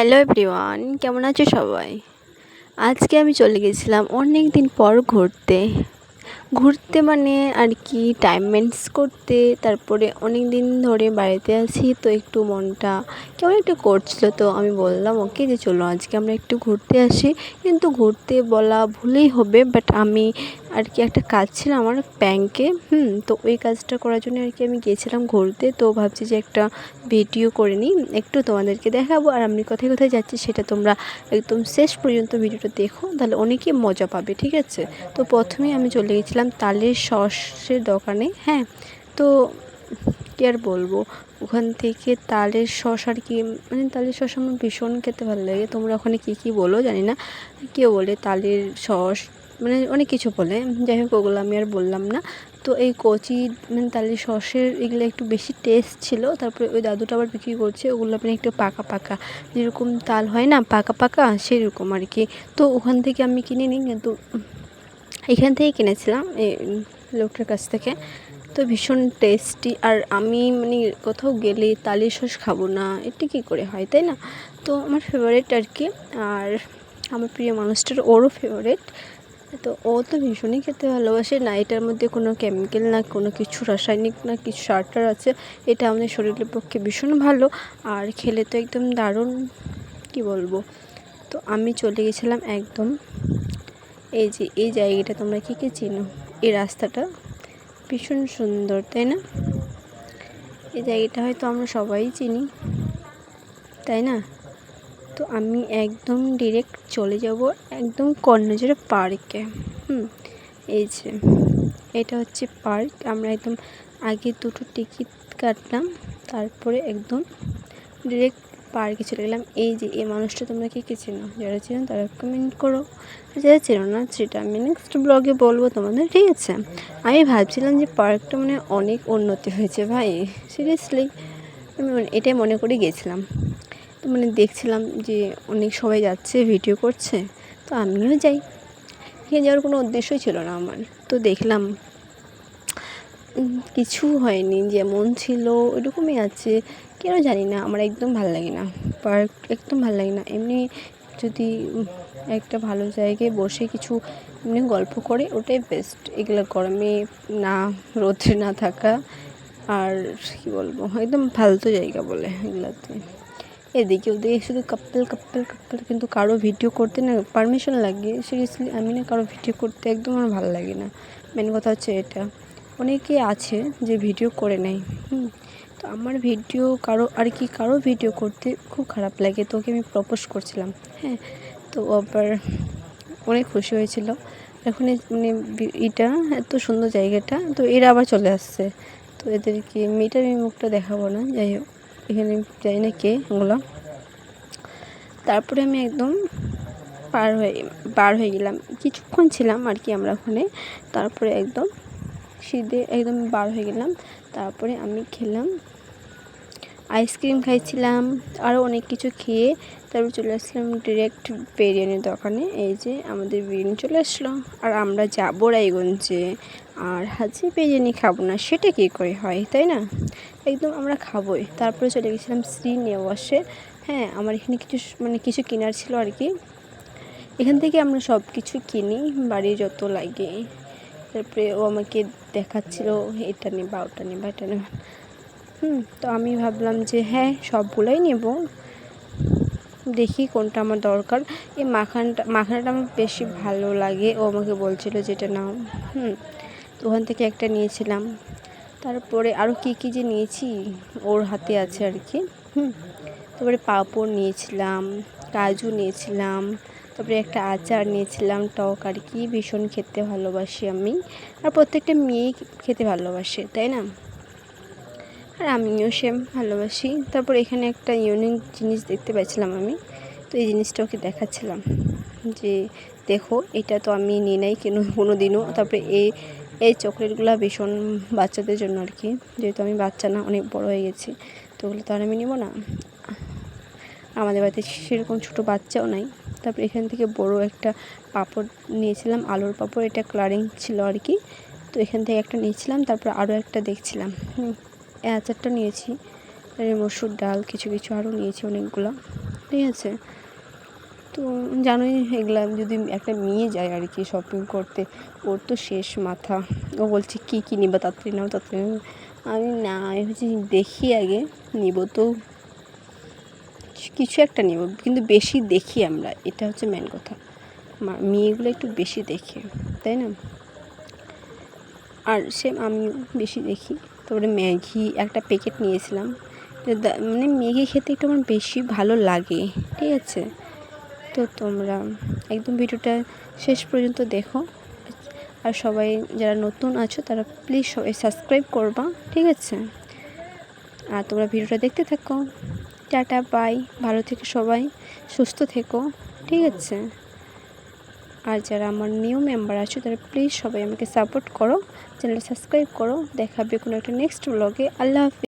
Hello everyone, কেমন আছো সবাই? আজকে আমি চলে গেছিলাম অনেক দিন পর ঘুরতে মানে আর কি টাইম মেন্স করতে। তারপরে অনেক দিন ধরে বাড়িতে আছি, তো একটু মনটা কেমন একটু করছিল, তো আমি বললাম ওকে যে চলো আজকে আমরা একটু ঘুরতে আসি। কিন্তু ঘুরতে বলা ভুলেই হবে, বাট আমি আর কি একটা কাজ ছিল আমার ব্যাংকে, তো ওই কাজটা করার জন্য আর কি আমি গিয়েছিলাম ঘুরতে। তো ভাবছি যে একটা ভিডিও করে নিই, একটু তোমাদেরকে দেখাবো। আর আমি কোথায় কোথায় যাচ্ছি সেটা তোমরা একদম শেষ পর্যন্ত ভিডিওটা দেখো, তাহলে অনেকই মজা পাবে, ঠিক আছে? তো প্রথমেই আমি চলে গেছিলাম তালের সসের দোকানে। হ্যাঁ, তো কী আর বলবো, ওখান থেকে তালের সস আর কি, মানে তালের সস আমার ভীষণ খেতে ভালো লাগে। তোমরা ওখানে কী কী বলো জানি না, কেউ বলে তালের সস, মানে অনেক কিছু বলে, যাই হোক ওগুলো আমি আর বললাম না। তো এই কচি মানে তালের সসের এগুলো একটু বেশি টেস্ট ছিল। তারপরে ওই দাদুটা আবার বিক্রি করছে ওগুলো, মানে একটু পাকা পাকা, যেরকম তাল হয় না পাকা পাকা, সেরকম আর কি। তো ওখান থেকে আমি কিনে নিই, কিন্তু এখান থেকেই কিনেছিলাম এই লোকটার কাছ থেকে। তো ভীষণ টেস্টি। আর আমি মানে কোথাও গেলে তালের সস খাবো না, এটা কী করে হয়, তাই না? তো আমার ফেভারিট আর কি। আর আমার প্রিয় মানুষটার ওরও ফেভারিট। তো ও তো ভীষণই খেতে ভালোবাসে না, এটার মধ্যে কোনো কেমিক্যাল না, কোনো কিছু রাসায়নিক না, কিছু সার টার আছে। এটা আমাদের শরীরের পক্ষে ভীষণ ভালো, আর খেলে তো একদম দারুণ, কি বলবো। তো আমি চলে গেছিলাম একদম এই যে এই জায়গাটা, তোমরা কী কী চিনো? এই রাস্তাটা ভীষণ সুন্দর, তাই না? এই জায়গাটা হয়তো আমরা সবাই চিনি, তাই না? তো আমি একদম ডিরেক্ট চলে যাব একদম কর্ণজোড়া পার্কে। এই যে এটা হচ্ছে পার্ক। আমরা একদম আগে দুটো টিকিট কাটলাম, তারপরে একদম ডিরেক্ট পার্কে চলে গেলাম। এই যে এই মানুষটা তোমরা কে কে চেনো? যারা চেনো তারা কমেন্ট করো, যারা চেনো না সেটা আমি নেক্সট ব্লগে বলবো তোমাদের, ঠিক আছে? আমি ভাবছিলাম যে পার্কটা মানে অনেক উন্নতি হয়েছে ভাই, সিরিয়াসলি আমি এটাই মনে করে গেছিলাম। তো মানে দেখছিলাম যে অনেক সবাই যাচ্ছে, ভিডিও করছে, তো আমিও যাই। এখানে যাওয়ার কোনো উদ্দেশ্যই ছিল না আমার। তো দেখলাম কিছু হয়নি, যেমন ছিল ওইরকমই আছে। কেন জানি না, আমার একদম ভালো লাগে না পার্ক, একদম ভালো লাগে না। এমনি যদি একটা ভালো জায়গায় বসে কিছু এমনি গল্প করে, ওটাই বেস্ট। এগুলো গরমে না, রোদে না থাকা, আর কি বলবো, একদম ফালতু জায়গা বলে এগুলোতে। এদিকে ওদিকে শুধু কাপ্পল কাপ্পল কাপ্পল, কিন্তু কারো ভিডিও করতে না পারমিশন লাগে। সিরিয়াসলি আমি না কারো ভিডিও করতে একদম আমার ভালো লাগে না। মেন কথা হচ্ছে এটা। অনেকে আছে যে ভিডিও করে নেয়, তো আমার ভিডিও কারো ভিডিও করতে খুব খারাপ লাগে। তো ওকে আমি প্রপোজ করছিলাম, হ্যাঁ, তো আবার অনেক খুশি হয়েছিল। এখন মানে এটা এত সুন্দর জায়গাটা, তো এরা আবার চলে আসছে। তো এদেরকে মেয়েটার আমি মুখটা দেখাবো না, যাই হোক এখানে জানি না কে ওগুলো। তারপরে আমি একদম বার হয়ে গেলাম, কিছুক্ষণ ছিলাম আর কি আমরা ওখানে। তারপরে একদম সিধে একদম বার হয়ে গেলাম। তারপরে আমি খেলাম আইসক্রিম, খাইছিলাম আরও অনেক কিছু খেয়ে তারপর চলে আসলাম ডিরেক্ট বিরিয়ানির দোকানে। এই যে আমাদের বিরিয়ানি চলে আসলো, আর আমরা যাবো রায়গঞ্জে। আর হাজি বিরিয়ানি খাবো না সেটা কী করে হয়, তাই না? একদম আমরা খাবোই। তারপরে চলে গেছিলাম শ্রীনিবাসে। হ্যাঁ, আমার এখানে কিছু কেনার ছিল আর কি। এখান থেকে আমরা সব কিছু কিনি, বাড়ির যত লাগে। তারপরে ও আমাকে দেখাচ্ছিল এটা নেবা ওটা নেবা এটা নেবা। তো আমি ভাবলাম যে হ্যাঁ সবগুলোই নেব, দেখি কোনটা আমার দরকার। এই মাখানাটা আমার বেশি ভালো লাগে, ও আমাকে বলছিল যেটা নাও। তো ওখান থেকে একটা নিয়েছিলাম। তারপরে আরও কী যে নিয়েছি ওর হাতে আছে আর কি। তারপরে পাঁপড় নিয়েছিলাম, কাজু নিয়েছিলাম, তারপরে একটা আচার নিয়েছিলাম টক আর কি। ভীষণ খেতে ভালোবাসি আমি, আর প্রত্যেকটা মেয়েই খেতে ভালোবাসে, তাই না? আর আমিও সেম ভালোবাসি। তারপর এখানে একটা ইউনিক জিনিস দেখতে পাচ্ছিলাম আমি, তো এই জিনিসটা ওকে দেখাচ্ছিলাম যে দেখো এটা তো আমি নিই নাই কোনো দিনও। তারপরে এই চকলেটগুলো ভীষণ বাচ্চাদের জন্য আর কি, যেহেতু আমি বাচ্চা না, অনেক বড় হয়ে গেছি, তো ওগুলো তো আর আমি নেবো না। আমাদের বাড়িতে সেরকম ছোটো বাচ্চাও নাই। তারপর এখান থেকে বড় একটা পাঁপড় নিয়েছিলাম, আলুর পাঁপড়, এটা কালারিং ছিল আর কি। তো এখান থেকে একটা নিয়েছিলাম, তারপর আরও একটা দেখছিলাম, এই আচারটা নিয়েছি, মসুর ডাল কিছু আরও নিয়েছি অনেকগুলো। ঠিক আছে। তো জানোই এগুলা যদি একটা মেয়ে যায় আর কি শপিং করতে, ওর তো শেষ মাথা। ও বলছে কী কী নিবা, তাড়াতাড়ি নাও তাড়াতাড়ি নাও। আমি না, আমি হচ্ছে দেখি আগে নিব তো কিছু একটা নিব, কিন্তু বেশি দেখি আমরা, এটা হচ্ছে মেন কথা। মেয়েগুলো একটু বেশি দেখে, তাই না? আর সেম আমিও বেশি দেখি। তারপরে ম্যাগি একটা প্যাকেট নিয়েছিলাম, মানে ম্যাগি খেতে একটু আমার বেশি ভালো লাগে, ঠিক আছে। তো তোমরা একদম ভিডিওটা শেষ পর্যন্ত দেখো। আর সবাই যারা নতুন আছো তারা প্লিজ সবাই সাবস্ক্রাইব করবা, ঠিক আছে। আর তোমরা ভিডিওটা দেখতে থাকো। টাটা বাই, ভালো থেকো সবাই, সুস্থ থেকো, ঠিক আছে। আর যারা আমার নিউ মেম্বার আছো তারা প্লিজ সবাই আমাকে সাপোর্ট করো, চ্যানেলটা সাবস্ক্রাইব করো। দেখা হবে কোনো একটা নেক্সট ব্লগে। আল্লাহ হাফিজ।